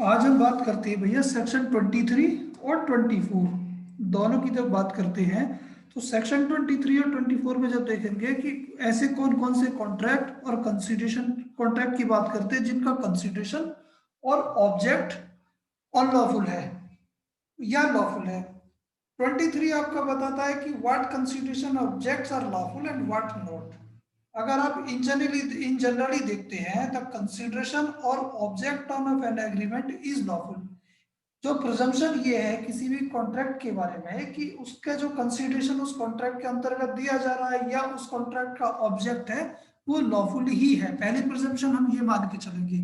आज हम बात करते हैं भैया सेक्शन 23 और 24 दोनों की जब बात करते हैं तो सेक्शन 23 और 24 में जब देखेंगे कि ऐसे कौन कौन से कॉन्ट्रैक्ट और कंसिडरेशन कॉन्ट्रैक्ट की बात करते हैं जिनका कंसिडरेशन और ऑब्जेक्ट अनलॉफुल है या लॉफुल है। 23 आपका बताता है कि what consideration objects are lawful and what not. अगर आप इन जनरली देखते हैं द कंसिडरेशन और object on an agreement is lawful. जो प्रिजम्पशन ये है किसी भी कॉन्ट्रैक्ट के बारे में कि उसका जो कंसिडरेशन उस कॉन्ट्रैक्ट के अंतर्गत दिया जा रहा है या उस कॉन्ट्रैक्ट का ऑब्जेक्ट है वो लॉफुल ही है। पहली प्रिजम्पशन हम ये मान के चलेंगे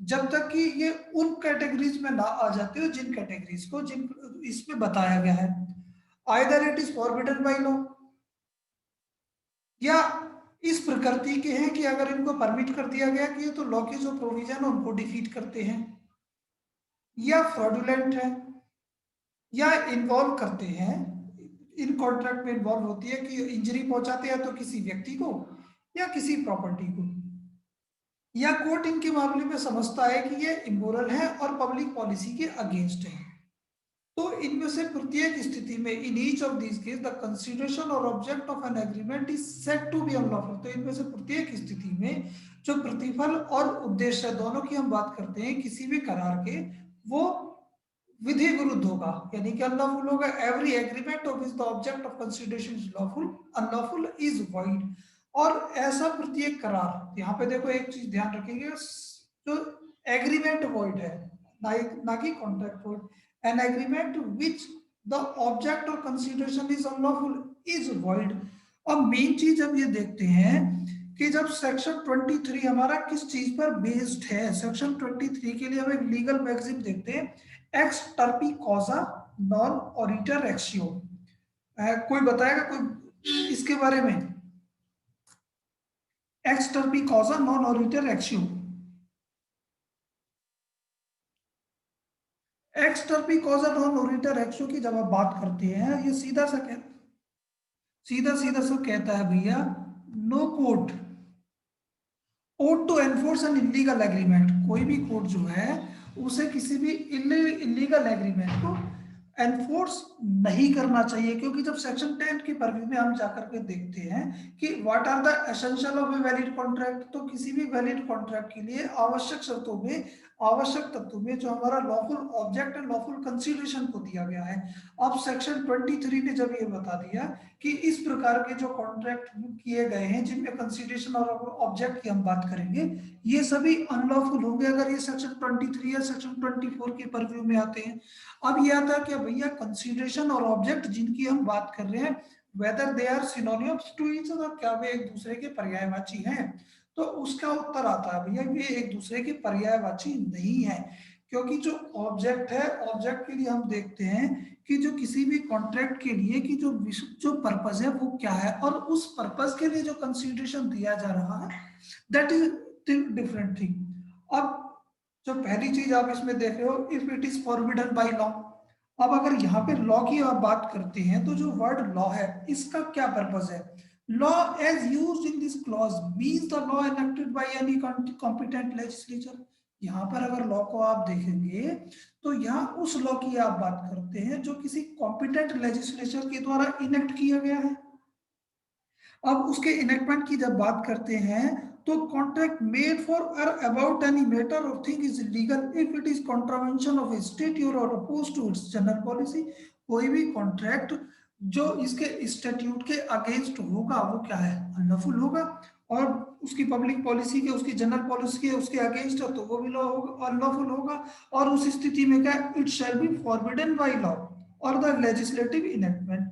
जब तक कि ये उन कैटेगरीज में ना आ जाते हो जिन कैटेगरीज को जिन इसमें बताया गया है। Either it is forbidden by law या इस प्रकृति के हैं कि अगर इनको परमिट कर दिया गया कि ये तो लॉ के जो प्रोविजन है उनको डिफीट करते हैं या फ्रॉडुलेंट है या इन्वॉल्व करते हैं। इन कॉन्ट्रैक्ट में इन्वॉल्व होती है कि इंजरी पहुंचाते हैं तो किसी व्यक्ति को या किसी प्रॉपर्टी को या कोर्ट इनके मामले में समझता है कि ये इमोरल है और पब्लिक पॉलिसी के अगेंस्ट है। तो इनमें से प्रत्येक स्थिति में in each of this case the consideration और object of an agreement is said to be unlawful. तो इनमें से प्रत्येक स्थिति में जो प्रतिफल और उद्देश्य दोनों की हम बात करते हैं किसी भी करार के वो विधि विरुद्ध होगा यानी कि अनलॉफुल होगा। Every agreement of which the object of consideration is lawful unlawful is void. और ऐसा प्रत्येक करार यहाँ पे देखो एक चीज ध्यान रखेंगे जो एग्रीमेंट वॉइड है ना कि contract void. N agreement which the object of consideration is unlawful is void. और मेन चीज हम ये देखते हैं कि जब सेक्शन 23 हमारा किस चीज पर बेस्ड है। सेक्शन 23 के लिए हम एक लीगल मैगजीन देखते हैं एक्स टर्पी कॉजा नॉन ऑरिटर एक्सियो। कोई बताएगा कोई इसके बारे में? X terpy कॉजा non ऑरिटर एक्सियो। X terpy कॉजा non ऑरिटर एक्सियो की जब आप बात करते हैं ये सीधा सीधा सा कहता है भैया no court ought to enforce an illegal agreement। कोई भी कोर्ट जो है उसे किसी भी इलीगल एग्रीमेंट को एनफोर्स नहीं करना चाहिए क्योंकि जब सेक्शन 10 के परव्यू में हम जाकर के देखते हैं कि what are the essential of a valid contract. तो किसी भी वैलिड कॉन्ट्रैक्ट के लिए आवश्यक शर्तों में आवश्यक तत्वों में जो हमारा lawful object and lawful consideration को दिया गया है। अब सेक्शन 23 ने जब ये बता दिया कि इस प्रकार के जो कॉन्ट्रैक्ट किए गए हैं जिनमें कंसीडरेशन और ऑब्जेक्ट की हम बात करेंगे ये सभी अनलॉफुल होंगे अगर ये सेक्शन 23 या सेक्शन 24 के परव्यू में आते हैं। अब ये आता है कि भैया कंसीडरेशन और ऑब्जेक्ट जिनकी हम बात कर रहे हैं whether they are synonyms to each other, क्या वे एक दूसरे के पर्यायवाची हैं? तो उसका उत्तर आता है भैया ये एक दूसरे के पर्यायवाची नहीं है क्योंकि जो ऑब्जेक्ट है ऑब्जेक्ट के लिए हम देखते हैं कि जो किसी भी कॉन्ट्रैक्ट के लिए कि जो पर्पस है वो क्या है और उस पर्पस के लिए जो कंसीडरेशन दिया जा रहा है दैट इज डिफरेंट थिंग। अब जो पहली चीज आप इसमें देख रहे हो if it is forbidden by law. अब अगर यहाँ पे लॉ की आप बात करते हैं तो जो वर्ड लॉ है इसका क्या पर्पस है? Law as used in this clause means the law enacted by any competent legislature. यहाँ पर अगर लॉ को आप देखेंगे तो यहाँ उस लॉ की आप बात करते हैं जो किसी कॉम्पिटेंट लेजिस्लेचर के द्वारा इनेक्ट किया गया है। अब उसके इनेक्टमेंट की जब बात करते हैं तो कॉन्ट्रैक्ट मेड फॉर और अबाउट एनी मैटर और thing is legal if it is contravention of a state और oppose to its general policy. कोई भी कॉन्ट्रैक्ट जो इसके स्टैट्यूट के अगेंस्ट होगा वो क्या है? अनलॉफुल होगा। और उसकी पब्लिक पॉलिसी के उसकी जनरल पॉलिसी के उसके अगेंस्ट है तो वो भी लॉ होगा अनलॉफुल होगा। और उस स्थिति में क्या it shall be forbidden by law और द लेजिस्लेटिव इनेक्टमेंट।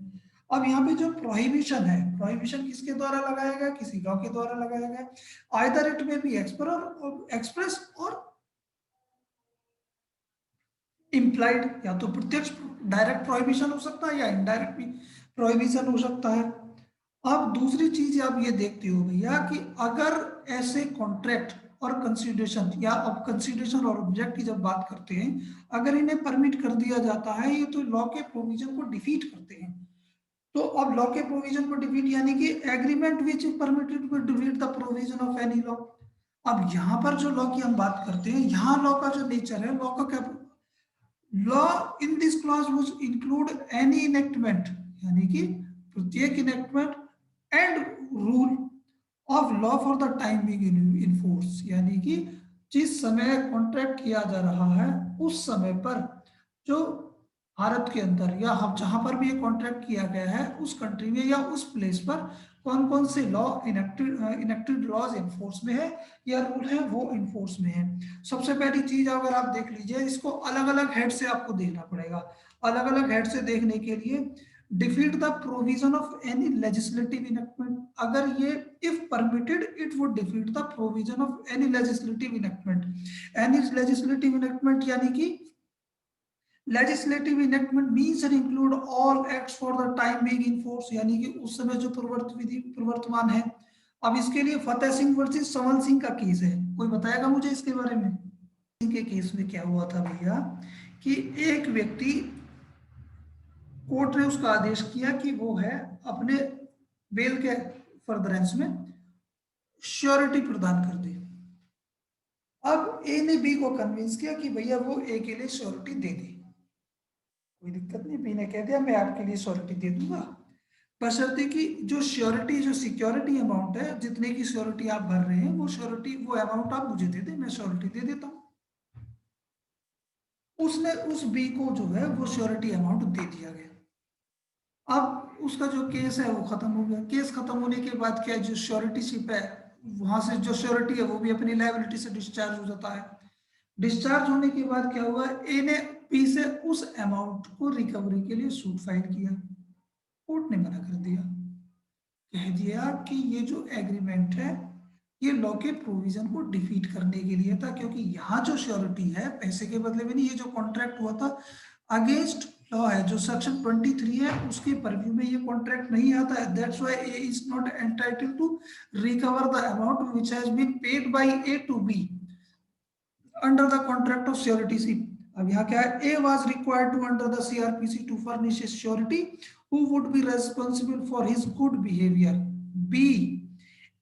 अब यहाँ पे जो प्रोहिबिशन है प्रोहिबिशन किसके द्वारा लगाया गया? किसी लॉ के द्वारा लगाया गया। आइदर इट में बी एक्सप्रेस और इम्प्लाइड, या तो प्रत्यक्ष डायरेक्ट प्रोहिबिशन हो सकता है या इनडायरेक्ट भी प्रोहिबिशन हो सकता है। अब दूसरी चीज आप ये देखते हो भैया कि अगर ऐसे कॉन्ट्रैक्ट और कंसिडरेशन या अब कंसिडरेशन और ऑब्जेक्ट की जब बात करते हैं अगर इन्हें परमिट कर दिया जाता है ये तो लॉ के प्रोविजन को डिफीट करते हैं। तो अब लॉ के प्रोविजन को डिफीट यानी कि agreement which permitted to defeat the provision of any law. अब यहाँ पर जो लॉ की हम बात करते हैं, यहाँ लॉ का जो नेचर है, लॉ का क्या, law in this clause would include any enactment, यानी कि प्रत्येक enactment and rule of law for the time being in force, यानी कि जिस समय कॉन्ट्रैक्ट किया जा रहा है उस समय पर जो भारत के अंदर या हम जहां पर भी ये कॉन्ट्रैक्ट किया गया है उस कंट्री में या उस प्लेस पर कौन कौन से लॉ इनेक्टेड लॉज इनफोर्स में है या रूल है वो इनफोर्स में है। सबसे पहली चीज अगर आप देख लीजिए, इसको अलग अलग हेड से आपको देखना पड़ेगा। अलग अलग हेड से देखने के लिए, defeat the provision of any legislative enactment, अगर ये if permitted it would defeat the provision of any legislative enactment. Any legislative enactment यानी कि legislative enactment means and include all acts for the time being in force, यानी कि उस समय जो प्रवर्तमान है। अब इसके लिए फतेह सिंह वर्सेस संवल सिंह का केस है, कोई बताएगा मुझे इसके बारे में? के केस में क्या हुआ था भैया कि एक व्यक्ति, कोर्ट ने उसका आदेश किया कि वो है अपने बेल के फर्दरेंस में श्योरिटी प्रदान कर दी। अब ए ने बी को कन्विंस किया कि भैया वो ए के लिए श्योरिटी दे दी, कोई दिक्कत नहीं, बी ने कह दिया मैं आपके लिए श्योरिटी दे दूंगा, बशर्ते कि जो श्योरिटी, जो सिक्योरिटी अमाउंट है, जितने की श्योरिटी आप भर रहे हैं वो श्योरिटी, वो अमाउंट आप मुझे दे दें, मैं श्योरिटी दे देता हूं। उसने उस बी को जो है वो श्योरिटी अमाउंट दे दिया गया। अब उसका जो केस है वो खत्म हो गया। केस खत्म होने के बाद क्या, जो श्योरिटीशिप है वहां से जो श्योरिटी है वो भी अपनी लायबिलिटी से डिस्चार्ज हो जाता है। डिस्चार्ज होने के बाद क्या हुआ, ए ने बी से उस अमाउंट को रिकवरी के लिए सूट फाइल किया, कोर्ट ने मना कर दिया, कह दिया कि ये जो एग्रीमेंट है ये लॉ के प्रोविजन को डिफीट करने के लिए था, क्योंकि यहाँ जो श्योरिटी है पैसे के बदले में नहीं, ये जो कॉन्ट्रैक्ट हुआ था अगेंस्ट लॉ है, जो सेक्शन 23 है उसके परव्यू में ये कॉन्ट्रैक्ट नहीं आता है। That's why A is not entitled to recover the amount which has been paid by A to B under the contract of suretyship. अब यहाँ क्या है, A was required to under the CrPC to furnish his surety who would be responsible for his good behaviour. B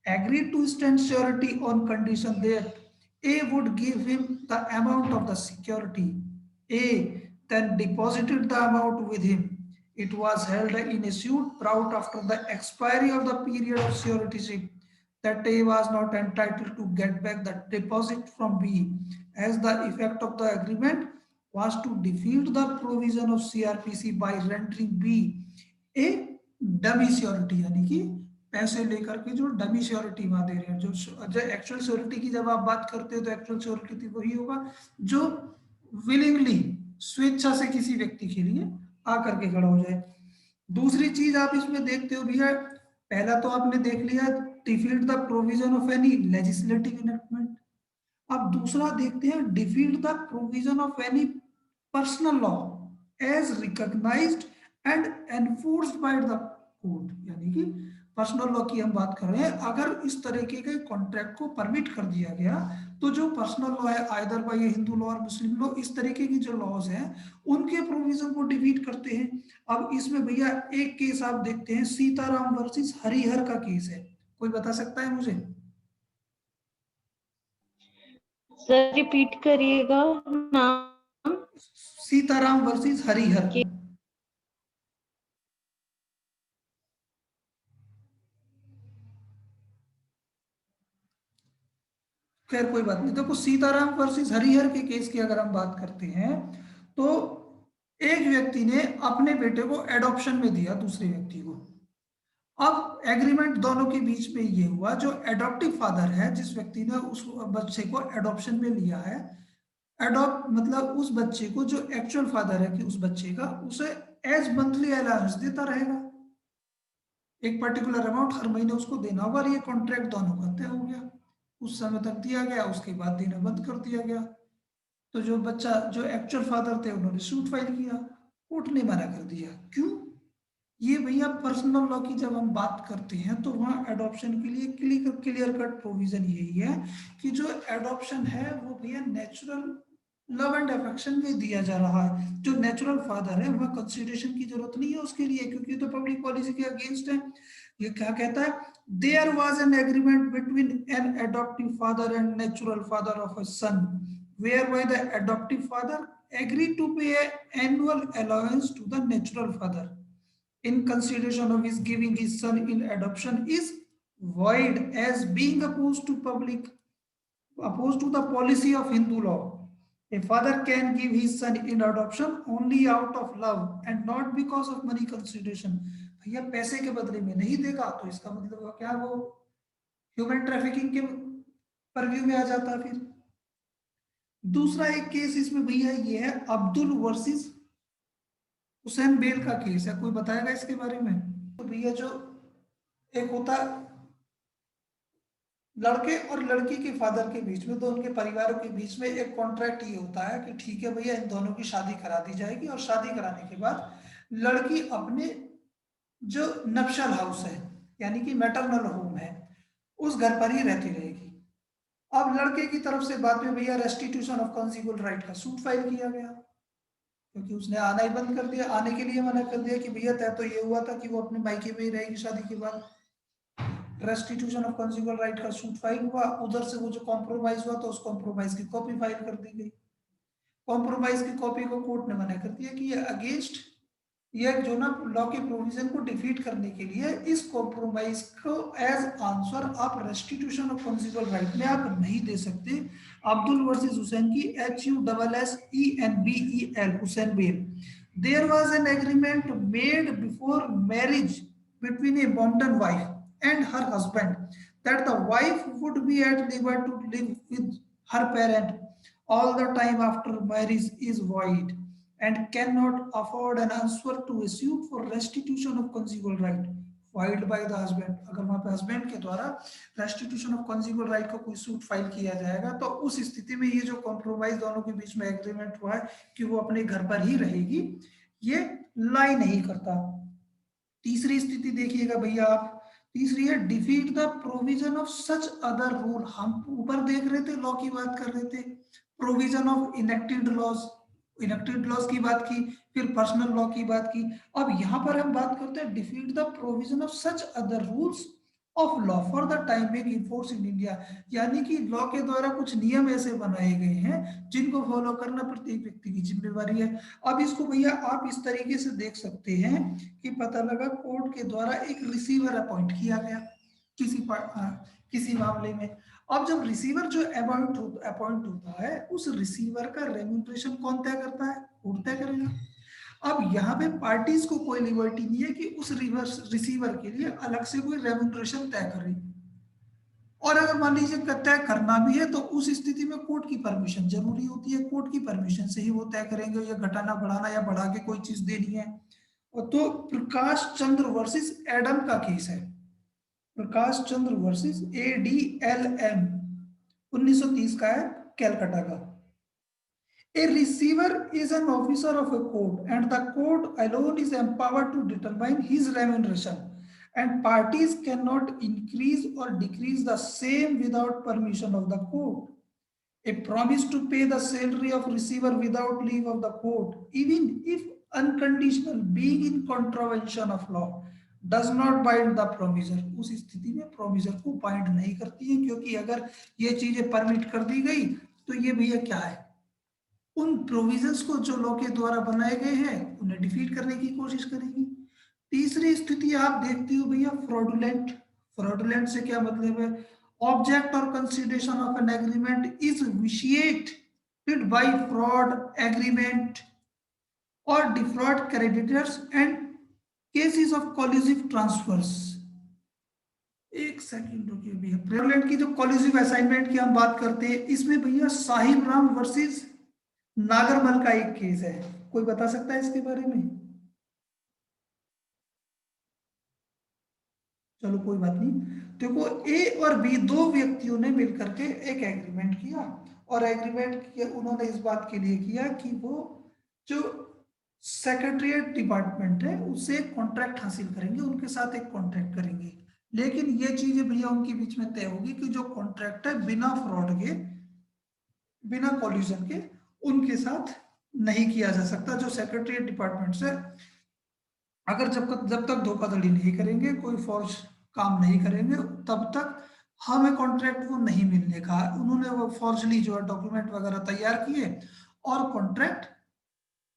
agreed to stand surety on condition that A would give him the amount of the security. A then deposited the amount with him. It was held in a suit brought after the expiry of the period of suretyship that A was not entitled to get back the deposit from B, as the effect of the agreement was to defeat the provision of CRPC by rendering B a dummy surety, यानी कि पैसे लेकर के जो dummy surety वहां दे रहे हैं। जो एक्चुअल श्योरिटी की जब आप बात करते हो तो एक्चुअल श्योरिटी तो वही होगा जो विलिंगली, स्वेच्छा से किसी व्यक्ति के लिए आकर के खड़ा हो जाए। दूसरी चीज आप इसमें देखते हो भैया, पहला तो आपने देख लिया defeat the provision of any legislative enactment. अब दूसरा देखते हैं defeat the provision of any personal law as recognised and enforced by the court, यानी कि पर्सनल लॉ की हम बात कर रहे हैं। अगर इस तरीके के कॉन्ट्रैक्ट को परमिट कर दिया गया तो जो पर्सनल लॉ है, आइदर बाय हिंदू लॉ और मुस्लिम लॉ, इस तरीके की जो लॉज हैं उनके प्रोविजन को डिफीट करते हैं। अब इसमें भैया एक केस आप देखते हैं, सीताराम वर्सेस हरिहर का केस है, कोई बता सकता है मुझे? सर रिपीट करिएगा नाम। सीताराम वर्सेस हरिहर। खैर कोई बात नहीं, देखो सीताराम वर्सेस हरिहर के केस की अगर हम बात करते हैं तो एक व्यक्ति ने अपने बेटे को एडॉप्शन में दिया दूसरे व्यक्ति को। अब एग्रीमेंट दोनों के बीच में ये हुआ, जो एडॉप्टिव फादर है, जिस व्यक्ति ने उस बच्चे को एडॉप्शन में लिया है, एडॉप्ट मतलब उस बच्चे को जो एक्चुअल फादर है कि उस बच्चे का, उसे एज मंथली अलाउंस देता रहेगा, एक पर्टिकुलर अमाउंट हर महीने उसको देना होगा। और ये कॉन्ट्रैक्ट दोनों का तय हो गया, उस समय तक दिया गया, उसके बाद देना बंद कर दिया गया। तो जो बच्चा, जो एक्चुअल फादर थे, उन्होंने सूट फाइल किया, कोर्ट ने मना कर दिया। क्यों? ये भैया पर्सनल लॉ की जब हम बात करते हैं तो वहां एडॉप्शन के लिए क्लियर कट प्रोविजन यही है कि जो एडॉप्शन है वो भैया नेचुरल लव एंड अफेक्शन में दिया जा रहा है। जो नेचुरल फादर है वह कंसिडरेशन की जरूरत नहीं है उसके लिए, क्योंकि तो पब्लिक पॉलिसी के अगेंस्ट है। ये क्या कहता है, there was an agreement between an adoptive father and natural father of a son whereby the adoptive father agree to pay annual allowance to the natural father in consideration of his giving his son in adoption is void as being opposed to the policy of Hindu law. A father can give his son in adoption only out of love and not because of money consideration. भैया पैसे के बदले में नहीं देगा तो इसका मतलब क्या, वो ह्यूमन ट्रैफिकिंग के परव्यू में आ जाता है। फिर दूसरा एक केस इसमें भैया ये है अब्दुल वर्सेस हुसैन बेल का केस है, कोई बताएगा इसके बारे में? तो भैया जो एक होता लड़के और लड़की के फादर के बीच में, तो उनके परिवारों के बीच में एक कॉन्ट्रैक्ट ये होता है कि ठीक है भैया इन दोनों की शादी करा दी जाएगी और शादी कराने के बाद लड़की अपने जो नप्शल हाउस है यानी कि मैटरनल होम है उस घर पर ही रहती रहेगी। अब लड़के की तरफ से बाद में भैया रेस्टिट्यूशन ऑफ कंज्यूगल राइट का सूट फाइल किया गया क्योंकि उसने आना ही बंद कर दिया, आने के लिए मना कर दिया कि भैया तय तो ये हुआ था कि वो अपने मायके में ही रहेगी शादी के बाद। रेस्टिट्यूशन ऑफ कंज्यूगल राइट का सूट फाइल हुआ, उधर से वो जो कॉम्प्रोमाइज हुआ तो उस कॉम्प्रोमाइज की कॉपी फाइल कर दी गई। कॉम्प्रोमाइज की कॉपी को कोर्ट ने मना कर दिया कि ये अगेंस्ट ये जो ना लॉ के प्रोविजन को डिफीट करने के लिए इस कॉम्प्रोमाइज को एज आंसर आप रेस्टिट्यूशन ऑफ कंज्यूगल राइट में आप नहीं दे सकते। अब्दुल वर्सेस हुसैन की HUSSENBEL Hussain Bel. There was an agreement made before marriage between a बॉन्डन wife and her husband that the wife would be at liberty to live with her parent all the time after marriage is void and cannot afford an answer to a suit for restitution of conjugal right filed by the husband। अगर वहां पे husband के द्वारा restitution of कंज्यूगल right का कोई suit file किया जाएगा तो उस स्थिति में ये जो कॉम्प्रोमाइज दोनों के बीच में एग्रीमेंट हुआ है कि वो अपने घर पर ही रहेगी ये लाई नहीं करता। तीसरी स्थिति देखिएगा भैया आप, तीसरी है defeat the provision of such other rule. हम ऊपर देख रहे थे लॉ की बात कर रहे थे, प्रोविजन ऑफ इनेक्टेड लॉज की बात की, फिर पर्सनल लॉ की बात की। अब यहां पर हम बात करते हैं defeat the provision of such other rules of law for the time being enforce in India, यानी कि लॉ के द्वारा कुछ नियम ऐसे बनाए गए हैं जिनको फॉलो करना प्रत्येक व्यक्ति की जिम्मेवारी है। अब इसको भैया आप इस तरीके से देख सकते हैं कि पता लगा कोर्ट के द्वारा एक रिसीवर अपॉइंट किया गया किसी मामले में। अब जब रिसीवर जो अपॉइंट होता है उस रिसीवर का रेम्यूनरेशन कौन तय करता है? कोर्ट तय करेगा। अब यहाँ पे पार्टीज को कोई लिबर्टी नहीं है कि उस रिसीवर के लिए अलग से कोई रेम्यूनरेशन तय करे, और अगर मान लीजिए तय करना भी है तो उस स्थिति में कोर्ट की परमिशन जरूरी होती है, कोर्ट की परमिशन से ही वो तय करेंगे या घटाना बढ़ाना या बढ़ा के कोई चीज देनी है। और तो प्रकाश चंद्र वर्सेस एडम का केस है, प्रकाश चंद्र वर्सेस ADLM 1930 का है, कैलकाटा का। A receiver is an officer of a court and the court alone is empowered to determine his remuneration and parties cannot increase or decrease the same without permission of the court. A promise to pay the salary of receiver without leave of the court, even if unconditional, being in contravention of law, does not bind the promisor। उस स्थिति में promisor को bind नहीं करती है, क्योंकि अगर ये चीजें परमिट कर दी गई तो ये भैया क्या है, उन प्रोविजंस को जो लॉ के द्वारा बनाए गए हैं उन्हें डिफीट करने की कोशिश करेगी। तीसरी स्थिति आप देखते हो भैया फ्रॉडुलेंट। फ्रॉडुलेंट से क्या मतलब है, ऑब्जेक्ट और consideration of an agreement is vitiated by fraud agreement और defraud creditors and cases of collusive transfers. एक सेकंड रुकिए भैया, फ्रॉडुलेंट की जो कोलिजिव असाइनमेंट की हम बात करते हैं इसमें भैया साहिब राम वर्सेस नागरमल का एक केस है, कोई बता सकता है इसके बारे में? चलो कोई बात नहीं। देखो ए और बी दो व्यक्तियों ने मिलकर के एक एग्रीमेंट किया और एग्रीमेंट किया उन्होंने इस बात के लिए किया कि वो जो सेक्रेटरीट डिपार्टमेंट है उससे एक कॉन्ट्रैक्ट हासिल करेंगे, उनके साथ एक कॉन्ट्रैक्ट करेंगे। लेकिन ये चीजें भैया उनके बीच में तय होगी कि जो कॉन्ट्रैक्ट है बिना फ्रॉड के बिना कॉल्यूजन के उनके साथ नहीं किया जा सकता। जो सेक्रेटरीट डिपार्टमेंट से अगर जब तक धोखाधड़ी नहीं करेंगे, कोई फोर्स काम नहीं करेंगे, तब तक हमें कॉन्ट्रैक्ट को नहीं मिलने का। उन्होंने वो फॉर्जली जो है डॉक्यूमेंट वगैरह तैयार किए और कॉन्ट्रैक्ट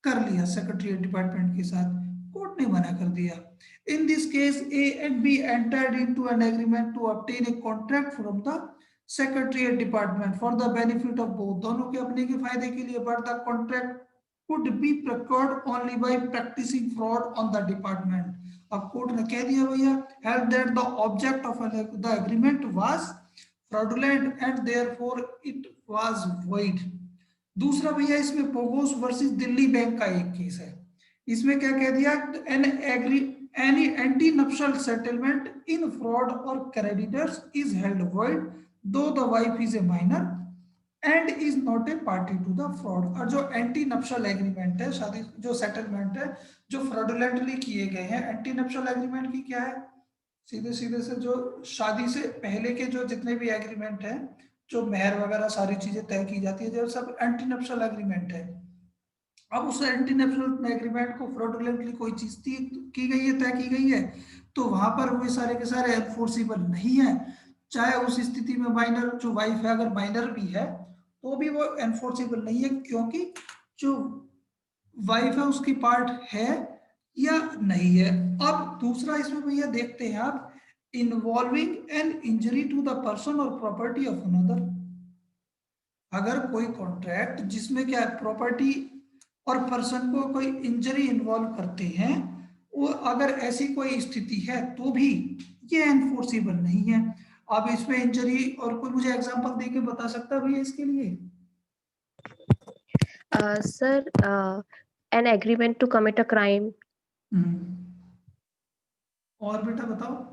कर लिया सेक्रेटरीट डिपार्टमेंट के साथ, कोर्ट ने मना कर दिया। In this case A and B entered into an agreement to obtain a contract from the secretariat department for the benefit of both, दोनों के अपने के फायदे के लिए, but the contract could be procured only by practicing fraud on the department. अब court ने कह दिया भैया, held that the object of the agreement was fraudulent and therefore it was void. दूसरा भैया इसमें पोगोस वर्सेस दिल्ली बैंक का एक केस है, इसमें क्या कह दिया, any anti-nuptial settlement in fraud or creditors is held void though the wife is a minor and is not a party to the fraud. और जो एंटी नप्शल एग्रीमेंट है, शादी जो सेटलमेंट है जो फ्रॉडुलेंटली किए गए हैं, एंटी नप्शल एग्रीमेंट की क्या है, सीधे सीधे से जो शादी से पहले के जो जितने भी एग्रीमेंट है, जो मेहर वगैरह सारी चीजें तय की जाती है, जो सब एंटी नप्शल एग्रीमेंट है। अब उस एंटी नप्शल एग्रीमेंट को फ्रॉडुलेंटली कोई चीज की गई है, तय की गई है, तो वहां पर वो सारे के सारे एनफोर्सिबल नहीं है। चाहे उस स्थिति में माइनर जो वाइफ है अगर माइनर भी है तो भी वो एनफोर्सेबल नहीं है, क्योंकि जो वाइफ है उसकी पार्ट है या नहीं है। अब दूसरा इसमें भैया देखते हैं आप, involving an injury to the person और प्रॉपर्टी ऑफ अनदर। अगर कोई कॉन्ट्रैक्ट जिसमें क्या प्रॉपर्टी और पर्सन को कोई इंजरी इन्वॉल्व करते हैं, वो अगर ऐसी कोई स्थिति है तो भी ये एनफोर्सेबल नहीं है। अब इसमें इंजरी और कोई मुझे एग्जांपल देके बता सकता है भैया इसके लिए? Sir, an agreement to commit a crime. और बेटा बताओ।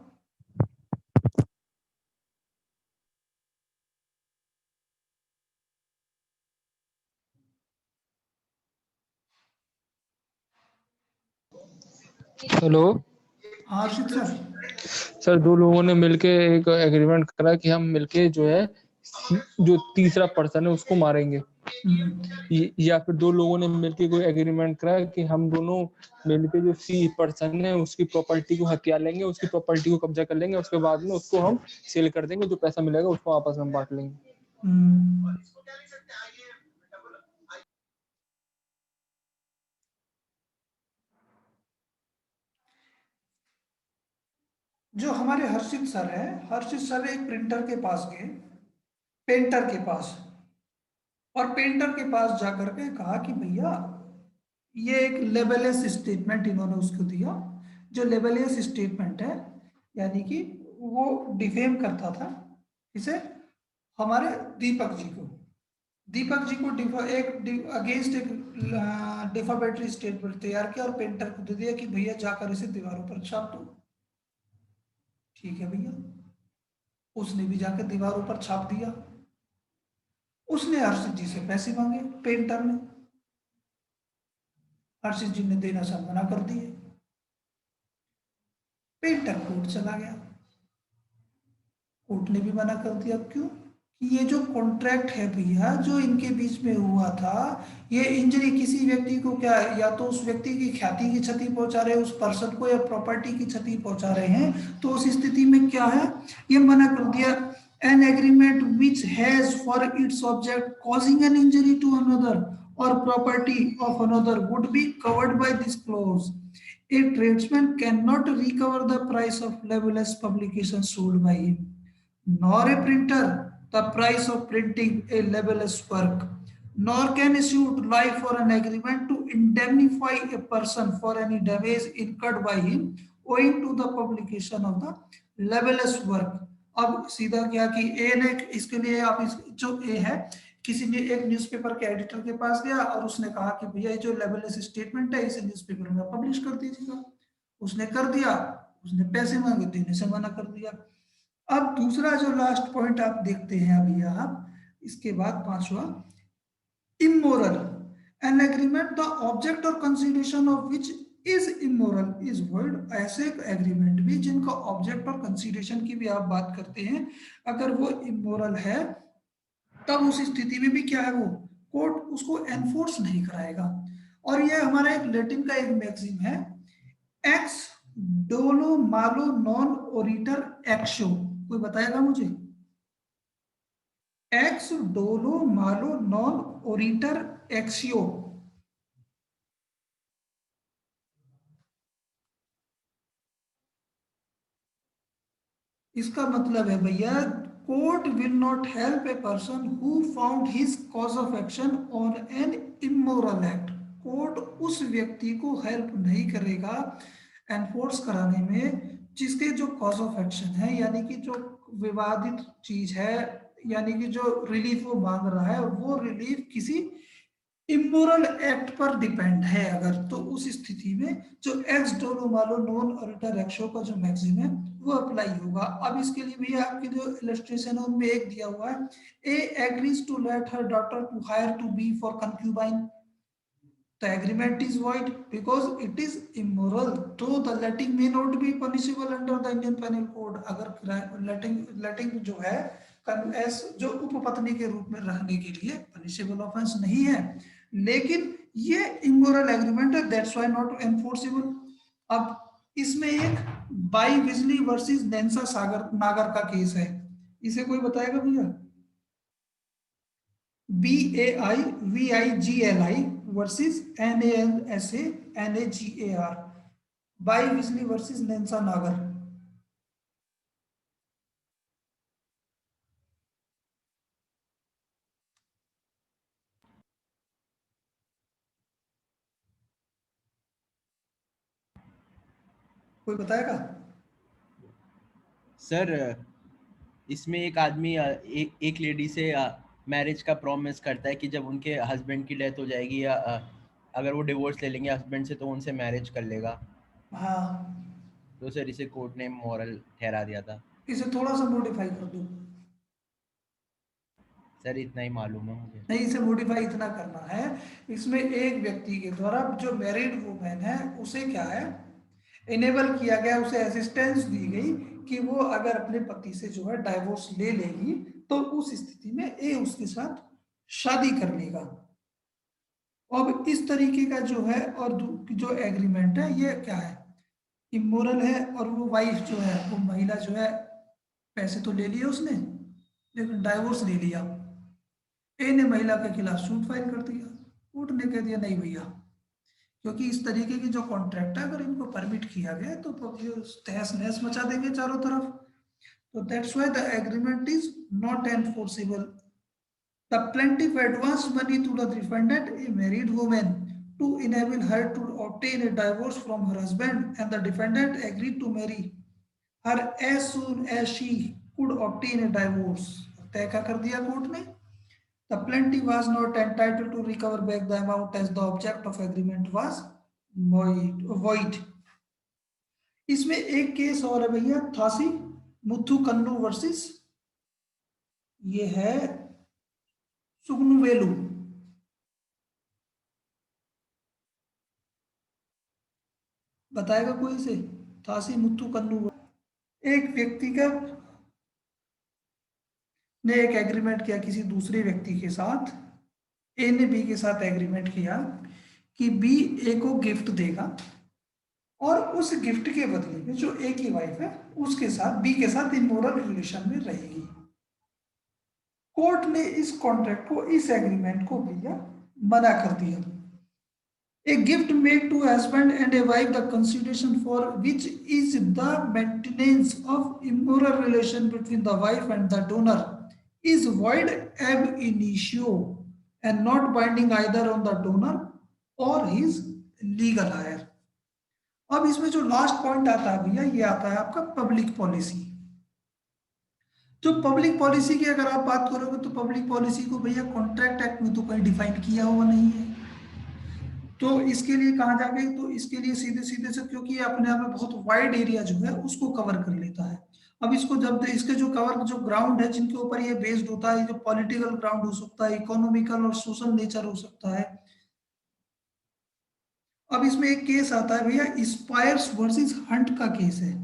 हेलो हाँ हर्षित सर। सर, दो लोगों ने मिलके एक एग्रीमेंट करा कि हम मिलके जो है जो तीसरा पर्सन है उसको मारेंगे, या फिर दो लोगों ने मिलके कोई एग्रीमेंट करा कि हम दोनों मिलके जो सी पर्सन है उसकी प्रॉपर्टी को हथिया लेंगे, उसकी प्रॉपर्टी को कब्जा कर लेंगे, उसके बाद में उसको हम सेल कर देंगे, जो पैसा मिलेगा उसको आपस में बांट लेंगे। जो हमारे हर्षित सर है, हर्षित सर एक प्रिंटर के पास गए, पेंटर के पास, और पेंटर के पास जाकर के कहा कि भैया ये एक लेबलेस स्टेटमेंट इन्होंने उसको दिया। जो लेबलेस स्टेटमेंट है यानी कि वो डिफेम करता था इसे, हमारे दीपक जी को, दीपक जी को एक अगेंस्ट एक डिफामेटरी स्टेटमेंट तैयार किया और पेंटर को दे दिया कि भैया जाकर इसे दीवारों पर छाप दो। ठीक है भैया, उसने भी जाकर दीवारों पर छाप दिया। उसने हर्षित जी से पैसे मांगे पेंटर ने, हर्षित जी ने देना सब मना कर दिए, पेंटर कोर्ट चला गया, कोर्ट ने भी मना कर दिया। क्यों? कि ये जो कॉन्ट्रैक्ट है भैया जो इनके बीच में हुआ था, ये इंजरी किसी व्यक्ति को क्या, या तो उस व्यक्ति की ख्याति की क्षति पहुंचा रहे हैं उस पर्सन को, या प्रॉपर्टी की क्षति पहुंचा रहे हैं, तो उस स्थिति में क्या है, ये मना कर दिया। An agreement which has for its object causing an injury to another or property of another would be covered by this clause. A tradesman cannot recover the price of libelous publication sold by him, nor a printer the price of printing a libelous work, nor can a suit lie for an agreement to indemnify a person for any damage incurred by him owing to the publication of the libelous work. अब सीधा क्या कि ए ने इसके लिए, आप जो ए है किसी ने एक न्यूज़पेपर के एडिटर के पास गया और उसने कहा कि भैया ये जो लेबलेस स्टेटमेंट है इसे न्यूज़पेपर में पब्लिश कर दीजिएगा। उसने कर दिया, उसने पैसे मांगे, देने से मना कर दिया। अब दूसरा जो लास्ट पॉइंट आप देखते हैं अभी आप, इसके बाद पांचवा, immoral an agreement the object और consideration of which is immoral is void. ऐसे एग्रीमेंट भी जिनका ऑब्जेक्ट और कंसीडरेशन की भी आप बात करते हैं, अगर वो इमोरल है तब उस स्थिति में भी क्या है, वो कोर्ट उसको एनफोर्स नहीं कराएगा। और ये हमारा एक लैटिन का एक मैक्सिम है, एक्स डोलो मालो नॉन ओरिटर एक्शो, कोई बताएगा मुझे? एक्स डोलो मालो नॉन ओरिटर एक्सियो, इसका मतलब है भैया court will not help a person who found his cause of action on an immoral act. Court उस व्यक्ति को हेल्प नहीं करेगा एनफोर्स कराने में जिसके जो कॉज ऑफ एक्शन है, यानी कि जो विवादित चीज है, यानी कि जो रिलीफ वो मांग रहा है वो रिलीफ किसी इमोरल एक्ट पर डिपेंड है अगर, तो उस स्थिति में जो एक्स डोलो मालो नॉन ऑरिटर एक्शो का जो मैक्सिम है वो अप्लाई होगा। अब इसके लिए भी आपके जो इलस्ट्रेशन है उनमें एक दिया हुआ है, A agrees to let her daughter to hire to B for concubine, the agreement is void because it is immoral, though the letting may not be punishable under the Indian Penal Code। अगर letting जो है जो उपपत्नी के रूप में रहने के लिए पनिशेबल ऑफेंस नहीं है, लेकिन ये इमोरल एग्रीमेंट है, दैट्स व्हाई नॉट एनफोर्सेबल। अब इसमें एक बाई विजली वर्सेस नेंसा सागर नागर का केस है, इसे कोई बताएगा भैया? BAIVIGLI वर्सेस NANSA बाई विजली वर्सेस नेंसा नागर। कोई बताएगा? सर इसमें एक आदमी एक लेडी से मैरिज का प्रॉमिस करता है कि जब उनके हस्बैंड की डेथ हो जाएगी या अगर वो डिवोर्स ले लेंगे हस्बैंड से तो उनसे मैरिज कर लेगा। हाँ, तो सर इसे कोर्ट ने मॉरल ठहरा दिया था। इसे थोड़ा सा मॉडिफाई कर दो। सर इतना ही मालूम है मुझे। नहीं, इसे मॉडिफाई इतना करना है, इसमें एक व्यक्ति के द्वारा जो मैरिड वुमेन है उसे क्या है इनेबल किया गया, उसे असिस्टेंस दी गई कि वो अगर अपने पति से जो है डाइवोर्स ले लेगी तो उस स्थिति में ए उसके साथ शादी कर लेगा। अब इस तरीके का जो है और जो एग्रीमेंट है ये क्या है, इमोरल है, और वो वाइफ जो है वो महिला जो है पैसे तो ले लिए उसने लेकिन डाइवोर्स ले लिया, ए ने महिला के खिलाफ सूट फाइल कर दिया, कोर्ट ने कह दिया नहीं भैया, क्योंकि इस तरीके की जो कॉन्ट्रैक्ट है अगर इनको परमिट किया गया तो ये तहस नहस मचा देंगे चारों तरफ, तो that's why the agreement is not enforceable. The plaintiff advance money to the defendant a married women to enable her to obtain a divorce from her husband and the defendant agreed to marry her as soon as she could obtain a divorce। तय क्या कर दिया court ने, the plaintiff was not entitled to recover back the amount as the object of agreement was void। इसमें एक case और है भैया, थासी मुथु कन्नू वर्सेस, ये है सुगनुवेलु, बताएगा कोई इसे? थासी मुथु कन्नू, एक व्यक्ति का ने एक एग्रीमेंट किया किसी दूसरे व्यक्ति के साथ, ए ने बी के साथ एग्रीमेंट किया कि बी ए को गिफ्ट देगा और उस गिफ्ट के बदले में जो ए की वाइफ है उसके साथ बी के साथ इमोरल रिलेशन में रहेगी। कोर्ट ने इस कॉन्ट्रैक्ट को, इस एग्रीमेंट को भैया मना कर दिया। A gift made to husband and a wife, the consideration for which is the maintenance of immoral relation between the wife and the donor, is void ab initio and not binding either on the donor or his legal heir। अब इसमें जो last point आता है भैया ये आता है आपका पब्लिक पॉलिसी। जो पब्लिक पॉलिसी की अगर आप बात करोगे तो पब्लिक पॉलिसी को भैया कॉन्ट्रैक्ट एक्ट में तो कहीं डिफाइन किया हुआ नहीं है, तो इसके लिए कहा जाके, तो इसके लिए सीधे सीधे से, क्योंकि ये अपने आप में बहुत वाइड एरिया जो है उसको कवर कर लेता है। अब इसको जब इसके जो कवर जो ग्राउंड है जिनके ऊपर ये बेस्ड होता है, जो पॉलिटिकल ग्राउंड हो सकता है, इकोनॉमिकल और सोशल नेचर हो सकता है। अब इसमें एक केस आता है भैया स्पायर्स वर्सेस हंट का केस है,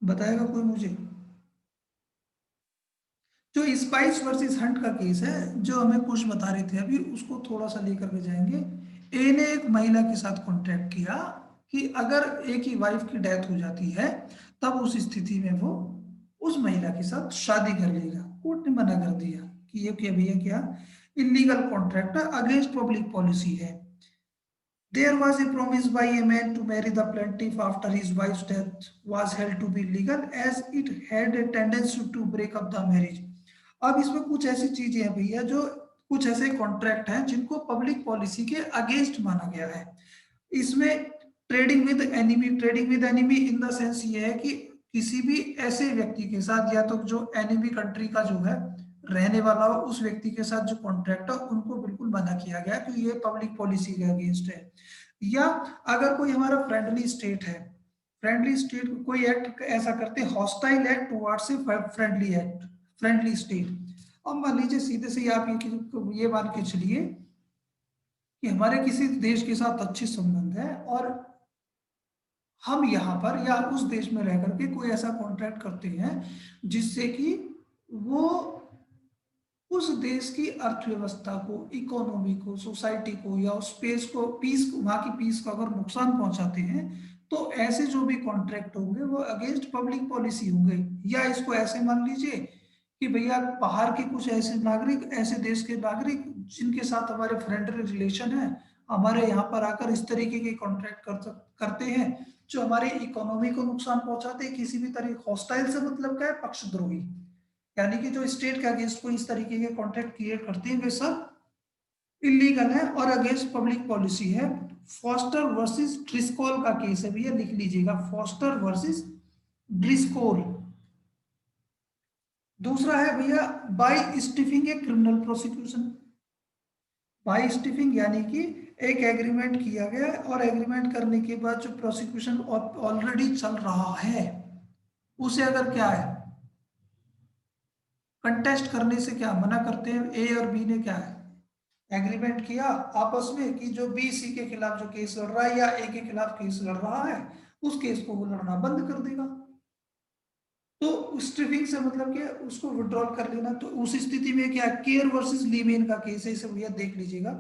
बताएगा कोई मुझे? जो जो स्पाइस वर्सेस हंट का केस है, जो हमें कुछ बता रहे थे अभी, उसको थोड़ा सा लेकर के जाएंगे। ए ने एक महिला के साथ कॉन्ट्रैक्ट किया कि अगर ए की वाइफ की डेथ हो जाती है तब उस स्थिति में वो उस महिला के साथ शादी कर लेगा। कोर्ट ने मना कर दिया कि ये क्या भैया, क्या इलीगल कॉन्ट्रैक्ट है, अगेंस्ट पब्लिक पॉलिसी है। There was a promise by a man to marry the plaintiff after his wife's death was held to be illegal as it had a tendency to break up the marriage. अब इसमें कुछ ऐसी चीजें हैं भैया, जो कुछ ऐसे कॉन्ट्रैक्ट हैं जिनको पब्लिक पॉलिसी के अगेंस्ट माना गया है। इसमें trading with enemy in the sense ये है कि किसी भी ऐसे व्यक्ति के साथ, या तो जो एनिमी कंट्री का जो है रहने वाला हो, उस व्यक्ति के साथ जो कॉन्ट्रैक्ट है उनको बिल्कुल मना किया गया कि ये पब्लिक पॉलिसी के अगेंस्ट है। या अगर कोई हमारा फ्रेंडली स्टेट है, फ्रेंडली स्टेट कोई एक्ट ऐसा करते हैं, hostile act towards a friendly state. अब मान लीजिए सीधे से आप ये मान के चलिए कि हमारे किसी देश के साथ अच्छे संबंध है और हम यहाँ पर या उस देश में रह करके कोई ऐसा कॉन्ट्रैक्ट करते हैं जिससे कि वो उस देश की अर्थव्यवस्था को, इकोनॉमी को, सोसाइटी को या उस स्पेस को, पीस को, वहां की पीस को अगर नुकसान पहुंचाते हैं, तो ऐसे जो भी कॉन्ट्रैक्ट होंगे वो अगेंस्ट पब्लिक पॉलिसी होंगे। या इसको ऐसे मान लीजिए कि भैया बाहर के कुछ ऐसे नागरिक, ऐसे देश के नागरिक जिनके साथ हमारे फ्रेंडली रिलेशन है, हमारे यहाँ पर आकर इस तरीके के कॉन्ट्रैक्ट करते हैं जो हमारी इकोनॉमी को नुकसान पहुंचाते हैं। किसी भी तरह हॉस्टाइल से मतलब क्या है, पक्षद्रोही, यानी कि जो स्टेट के अगेंस्ट कोई इस तरीके के कॉन्ट्रैक्ट क्रिएट करते हैं वे सब इलीगल है और अगेंस्ट पब्लिक पॉलिसी है। फॉस्टर वर्सेस ड्रिस्कोल का केस है भैया, लिख लीजिएगा, फॉस्टर वर्सेस ड्रिस्कोल। दूसरा है भैया by stifling a criminal prosecution. By stifling यानी कि एक एग्रीमेंट किया गया और एग्रीमेंट करने के बाद जो प्रोसिक्यूशन ऑलरेडी चल रहा है उसे अगर क्या है कंटेस्ट करने से क्या मना करते हैं। ए और बी ने क्या है एग्रीमेंट किया आपस में कि जो बी सी के खिलाफ जो केस लड़ रहा है या ए के खिलाफ केस लड़ रहा है, उस केस को वो लड़ना बंद कर देगा। तो स्ट्रिपिंग से मतलब क्या, उसको विड्रॉल कर लेना। तो उस स्थिति में क्या, केयर वर्सेस लीमेन का केस है, इसे भैया देख लीजिएगा।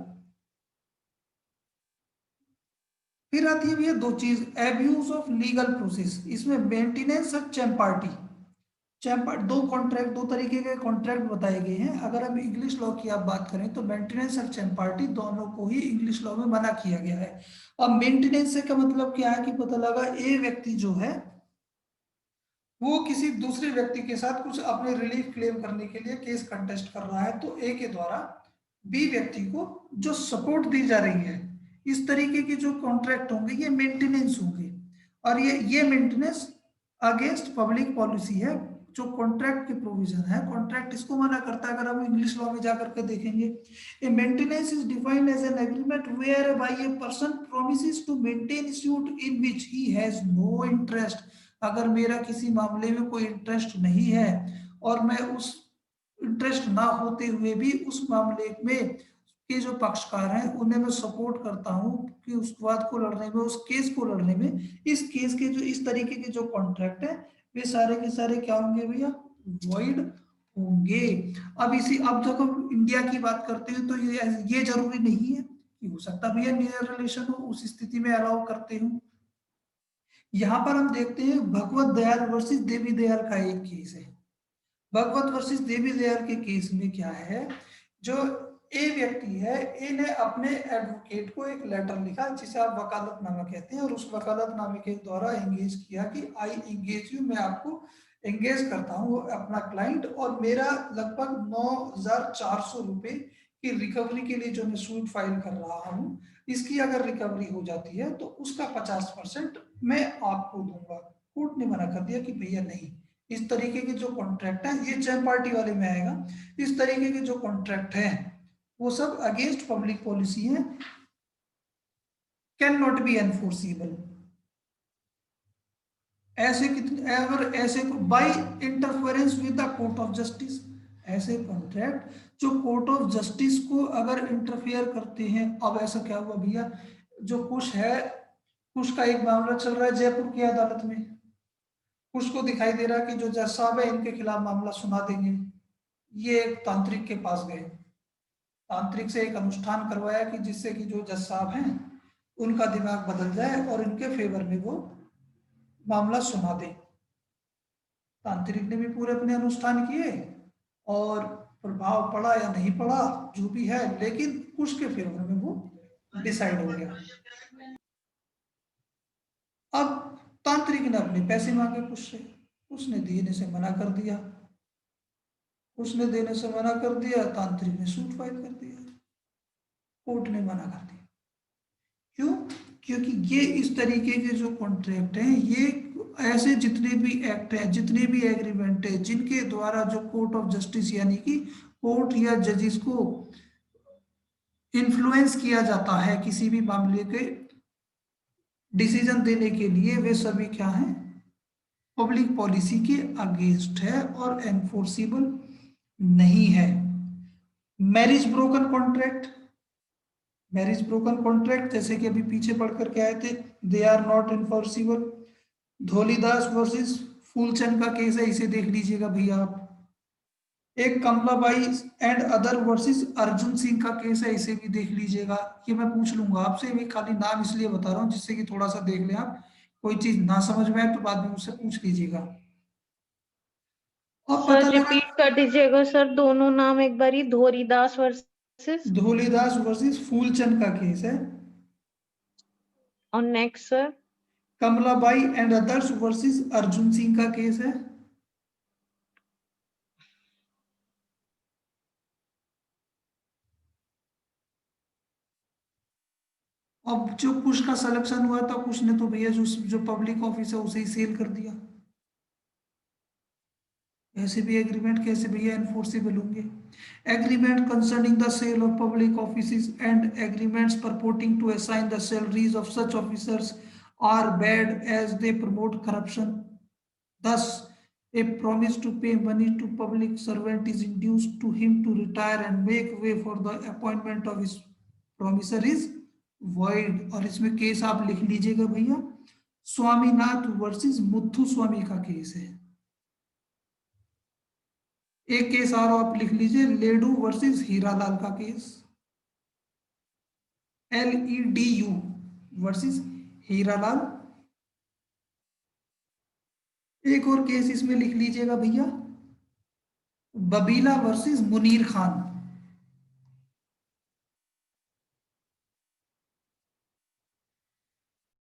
फिर आती है भैया दो चीज, एब्यूज ऑफ लीगल प्रोसेस। इसमें मेंटेनेंस और चैम्पार्टी, दो कॉन्ट्रैक्ट, दो तरीके के कॉन्ट्रैक्ट बताए गए हैं। अगर हम इंग्लिश लॉ की आप बात करें तो मेंटेनेंस और चैम्पार्टी दोनों को ही इंग्लिश लॉ में मना किया गया है। अब मेंटेनेंस से का मतलब क्या है कि पता लगा ए व्यक्ति जो है वो किसी दूसरे व्यक्ति के साथ कुछ अपने रिलीफ क्लेम करने के लिए केस कंटेस्ट कर रहा है, तो ए के द्वारा बी व्यक्ति को जो सपोर्ट दी जा रही है, इस तरीके के जो कॉन्ट्रैक्ट होंगे ये मेंटेनेंस होंगे। और ये मेंटेनेंस अगेंस्ट पब्लिक पॉलिसी है। जो कॉन्ट्रैक्ट के प्रोविजन है, कॉन्ट्रैक्ट इसको मना करता है। अगर हम इंग्लिश लॉ में जाकर के देखेंगे, a maintenance is defined as an agreement whereby a person promises to maintain suit in which he has no interest. अगर मेरा किसी मामले में कोई इंटरेस्ट नहीं है और मैं उस इंटरेस्ट ना होते हुए भी उस मामले में के जो पक्षकार हैं उन्हें मैं सपोर्ट करता हूं कि उस वाद को लड़ने में, उस केस को लड़ने में, इस केस के जो इस तरीके के जो कॉन्ट्रैक्ट है वे सारे के सारे क्या होंगे भैया, वॉइड होंगे। अब जब हम इंडिया की बात करते हैं तो ये जरूरी नहीं है कि हो सकता भैया नियर रिलेशन हो, उस स्थिति में अलाउ करते हूं। यहाँ पर हम देखते हैं भगवत दयाल वर्सेस देवी दयाल का एक केस है। भगवत वर्सेस देवी दयाल के केस में क्या है, जो ए व्यक्ति है, ए ने अपने एडवोकेट को एक लेटर लिखा जिसे आप वकालतनामा कहते हैं, और उस वकालतनामे के द्वारा एंगेज किया कि आई एंगेज यू, मैं आपको एंगेज करता हूँ अपना क्लाइंट, और मेरा लगभग 9,400 रुपए की रिकवरी के लिए जो मैं सूट फाइल कर रहा हूँ, इसकी अगर रिकवरी हो जाती है तो उसका 50% मैं आपको दूंगा। कोर्ट ने मना कर दिया कि भैया नहीं, इस तरीके के जो कॉन्ट्रैक्ट है, ये जैम पार्टी वाले में आएगा, इस तरीके के जो कॉन्ट्रैक्ट है वो सब अगेंस्ट पब्लिक पॉलिसी है, कैन नॉट बी एनफोर्सिबल। ऐसे कितने, अगर ऐसे by interference with the court of justice, ऐसे कॉन्ट्रैक्ट जो कोर्ट ऑफ जस्टिस को अगर इंटरफेयर करते हैं। अब ऐसा क्या हुआ भैया, जो कुछ है, कुछ का एक मामला चल रहा है जयपुर की अदालत में, कुछ को दिखाई दे रहा है कि जो जज साहब है इनके खिलाफ मामला सुना देंगे, ये एक तांत्रिक के पास गए, तांत्रिक से एक अनुष्ठान करवाया कि जिससे कि जो जज साहब हैं उनका दिमाग बदल जाए और इनके फेवर में वो मामला सुना दे। तांत्रिक ने भी पूरे अपने अनुष्ठान किए और प्रभाव पड़ा या नहीं पड़ा जो भी है, लेकिन कुश के फेवर में वो डिसाइड हो गया। अब तांत्रिक ने अपने पैसे मांगे कुश से, उसने देने से मना कर दिया, उसने देने से मना कर दिया, तांत्रिक ने सूट फाइल कर दिया, कोर्ट ने मना कर दिया। क्यों? क्योंकि ये इस तरीके के जो कॉन्ट्रैक्ट हैं, ये ऐसे जितने भी एक्ट हैं, जितने भी एग्रीमेंट है, जिनके द्वारा जो कोर्ट ऑफ जस्टिस यानी कि कोर्ट या जजेस को इन्फ्लुएंस किया जाता है किसी भी मामले के डिसीजन देने के लिए, वे सभी क्या हैं? पब्लिक पॉलिसी के अगेंस्ट है और एनफोर्सिबल नहीं है। Marriage broken contract, marriage broken contract जैसे कि अभी पीछे पढ़ करके आए थे, they are not enforceable. Dholidas versus Phoolchand का केस है, इसे देख लीजिएगा भैया आप। एक Kamlabai and other versus Arjun Singh का केस है, इसे भी देख लीजिएगा। ये मैं पूछ लूंगा आपसे, मैं खाली नाम इसलिए बता रहा हूँ जिससे कि थोड़ा सा देख लें आप, कोई चीज ना समझ में आए तो बाद में मुझसे पूछ लीजिएगा। और सर पता लगा, रिपीट कर दीजिएगा सर दोनों नाम एक बारी। धोरीदास वर्सेस धोलीदास वर्सेस फूलचंद का केस है, और next sir Kamlabai and others versus Arjun Singh का केस है, अब जो कुछ का सिलेक्शन हुआ था, कुछ ने तो भैया जो पब्लिक ऑफिस है उसे ही सेल कर दिया। ऐसे भी एग्रीमेंट कैसे भैया एनफोर्सेबल होंगे? Agreement concerning the sale of public offices and agreements purporting to assign the salaries of such officers are bad as they promote corruption. Thus, a promise to pay money to public servant is induced to him to retire and make way for the appointment of his promisor is void। और इसमें case आप लिख लीजिएगा भैया, Swaminath versus Muthu स्वामी का case है। एक case और आप लिख लीजिए, लेडू वर्सेस हीरालाल का केस, LEDU वर्सेस हीरालाल। एक और केस इसमें लिख लीजिएगा भैया, बबीला वर्सेस मुनीर खान।